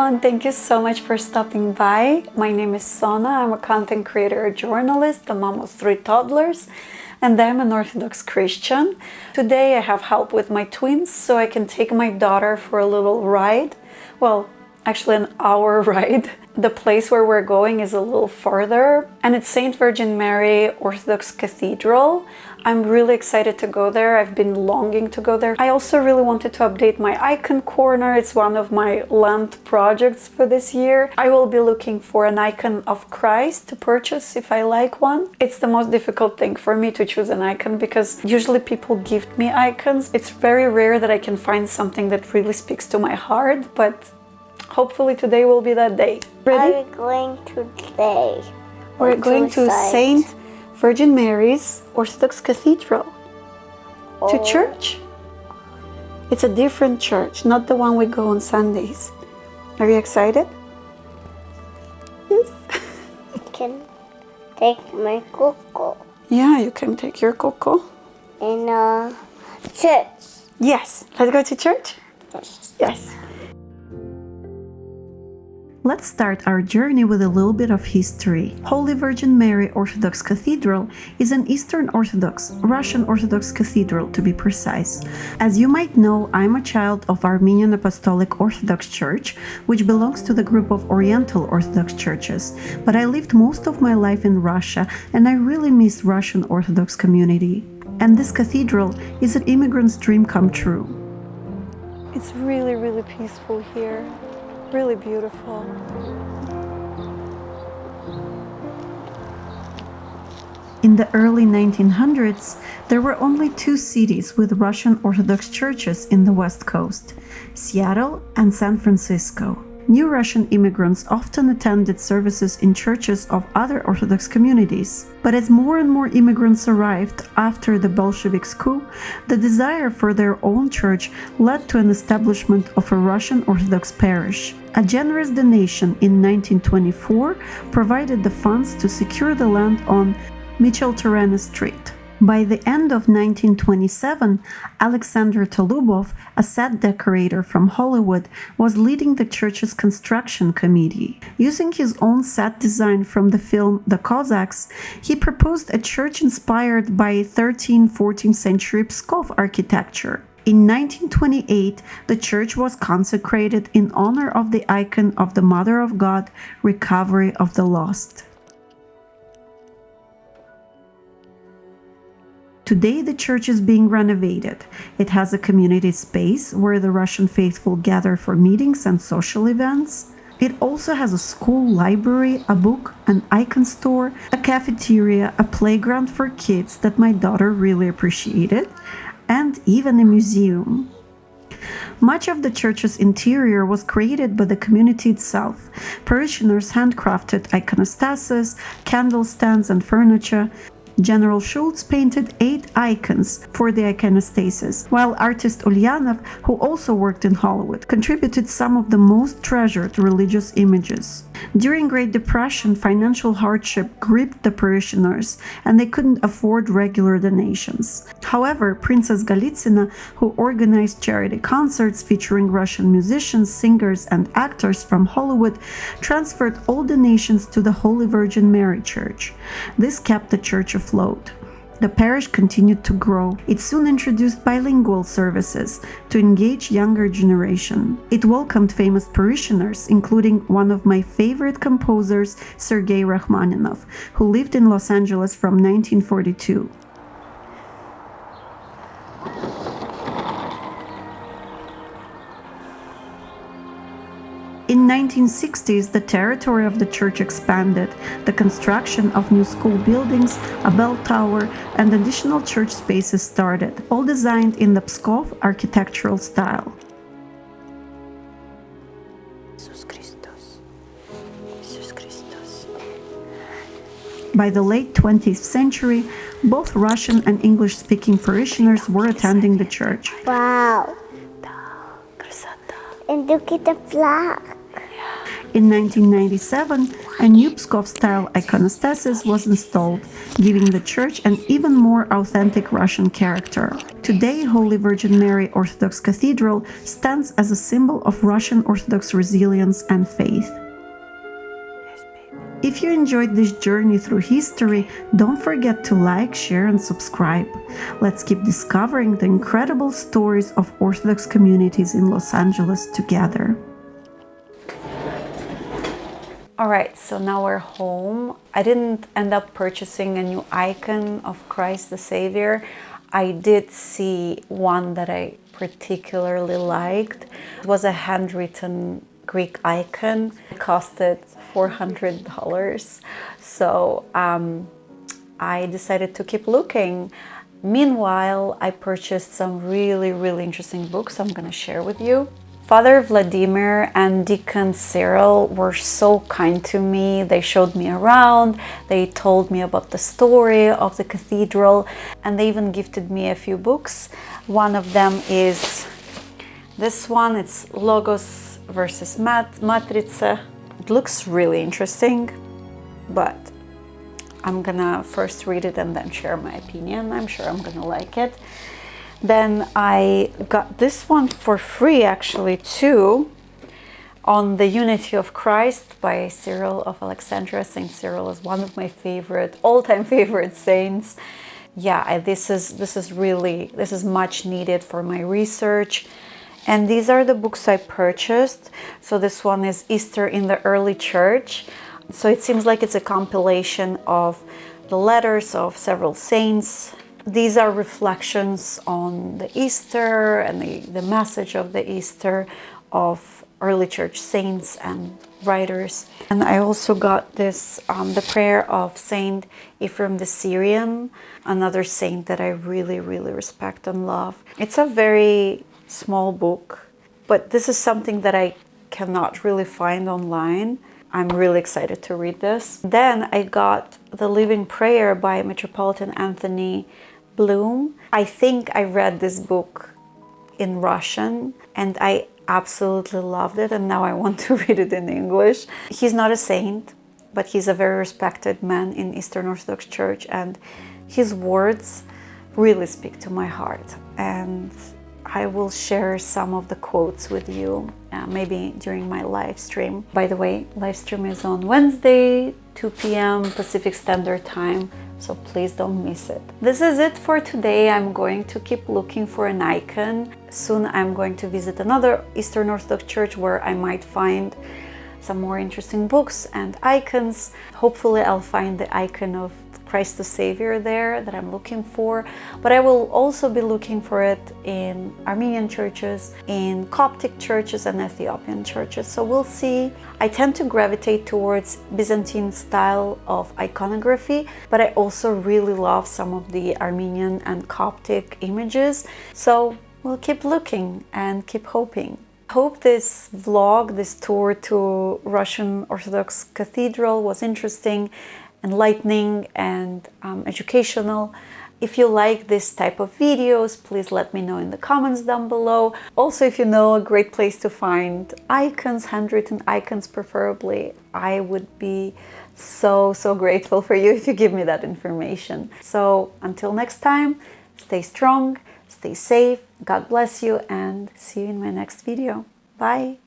everyone, thank you so much for stopping by. My name is Sona. I'm a content creator, a journalist, a mom of 3 toddlers, and I'm an Orthodox Christian. Today I have help with my twins so I can take my daughter for a little ride. Well, actually an hour ride. The place where we're going is a little further, and it's St. Virgin Mary Orthodox Cathedral. I'm really excited to go there. I've been longing to go there. I also really wanted to update my icon corner. It's one of my Lent projects for this year. I will be looking for an icon of Christ to purchase if I like one. It's the most difficult thing for me to choose an icon because usually people gift me icons. It's very rare that I can find something that really speaks to my heart, but hopefully today will be that day. Ready? Are we going today? We're going to St. Virgin Mary's Orthodox Cathedral. To church. It's a different church, not the one we go on Sundays. Are you excited? Yes. I can take my cocoa. Yeah, you can take your cocoa. In church. Yes. Let's go to church? Yes. Yes. Let's start our journey with a little bit of history. Holy Virgin Mary Orthodox Cathedral is an Eastern Orthodox, Russian Orthodox cathedral to be precise. As you might know, I'm a child of Armenian Apostolic Orthodox Church, which belongs to the group of Oriental Orthodox churches, but I lived most of my life in Russia and I really miss Russian Orthodox community. And this cathedral is an immigrant's dream come true. It's really, really peaceful here. Really beautiful. In the early 1900s, there were only 2 cities with Russian Orthodox churches in the West Coast, Seattle and San Francisco. New Russian immigrants often attended services in churches of other Orthodox communities. But as more and more immigrants arrived after the Bolsheviks' coup, the desire for their own church led to an establishment of a Russian Orthodox parish. A generous donation in 1924 provided the funds to secure the land on Micheltorena Street. By the end of 1927, Alexander Tolubov, a set decorator from Hollywood, was leading the church's construction committee. Using his own set design from the film The Cossacks, he proposed a church inspired by 13th-14th century Pskov architecture. In 1928, the church was consecrated in honor of the icon of the Mother of God, Recovery of the Lost. Today, the church is being renovated. It has a community space where the Russian faithful gather for meetings and social events. It also has a school library, a book, an icon store, a cafeteria, a playground for kids that my daughter really appreciated, and even a museum. Much of the church's interior was created by the community itself. Parishioners handcrafted iconostases, candle stands, and furniture. General Schultz painted 8 icons for the iconostasis, while artist Ulyanov, who also worked in Hollywood, contributed some of the most treasured religious images. During Great Depression, financial hardship gripped the parishioners, and they couldn't afford regular donations. However, Princess Golitsina, who organized charity concerts featuring Russian musicians, singers, and actors from Hollywood, transferred all donations to the Holy Virgin Mary Church. This kept the church afloat. The parish continued to grow. It soon introduced bilingual services to engage younger generation. It welcomed famous parishioners, including one of my favorite composers, Sergei Rachmaninoff, who lived in Los Angeles from 1942. In 1960s, the territory of the church expanded. The construction of new school buildings, a bell tower, and additional church spaces started, all designed in the Pskov architectural style. By the late 20th century, both Russian and English-speaking parishioners were attending the church. Wow! And look at the flag! In 1997, a new Pskov-style iconostasis was installed, giving the church an even more authentic Russian character. Today, Holy Virgin Mary Orthodox Cathedral stands as a symbol of Russian Orthodox resilience and faith. If you enjoyed this journey through history, don't forget to like, share, and subscribe. Let's keep discovering the incredible stories of Orthodox communities in Los Angeles together. Alright, so now we're home. I didn't end up purchasing a new icon of Christ the Savior. I did see one that I particularly liked. It was a handwritten Greek icon. It costed $400. So I decided to keep looking. Meanwhile, I purchased some really interesting books I'm going to share with you. Father Vladimir and Deacon Cyril were so kind to me. They showed me around, they told me about the story of the cathedral, and they even gifted me a few books. One of them is this one. It's Logos versus Matrica. It looks really interesting, but I'm gonna first read it and then share my opinion. I'm sure I'm gonna like it. Then I got this one for free, actually, too, on the Unity of Christ by Cyril of Alexandria. Saint Cyril is one of my all-time favorite saints. Yeah, this is much needed for my research. And these are the books I purchased. So this one is Easter in the Early Church. So it seems like it's a compilation of the letters of several saints. These are reflections on the Easter and the message of the Easter of early church saints and writers. And I also got this, the prayer of Saint Ephraim the Syrian, another saint that I really respect and love. It's a very small book, but this is something that I cannot really find online. I'm really excited to read this. Then I got The Living Prayer by Metropolitan Anthony Bloom. I think I read this book in Russian and I absolutely loved it, and now I want to read it in English. He's not a saint, but he's a very respected man in Eastern Orthodox Church, and his words really speak to my heart. And I will share some of the quotes with you, maybe during my live stream. By the way, live stream is on Wednesday, 2 p.m. Pacific Standard Time, so please don't miss it. This is it for today. I'm going to keep looking for an icon. Soon I'm going to visit another Eastern Orthodox church where I might find some more interesting books and icons. Hopefully I'll find the icon of Christ the Savior there that I'm looking for, but I will also be looking for it in Armenian churches, in Coptic churches and Ethiopian churches, so we'll see. I tend to gravitate towards Byzantine style of iconography, but I also really love some of the Armenian and Coptic images, so we'll keep looking and keep hoping. Hope this vlog, this tour to Russian Orthodox Cathedral was interesting, enlightening, and educational. If you like this type of videos, please let me know in the comments down below. Also, if you know a great place to find icons, handwritten icons preferably, I would be so grateful for you if you give me that information. So until next time, stay strong, stay safe, God bless you, and see you in my next video. Bye!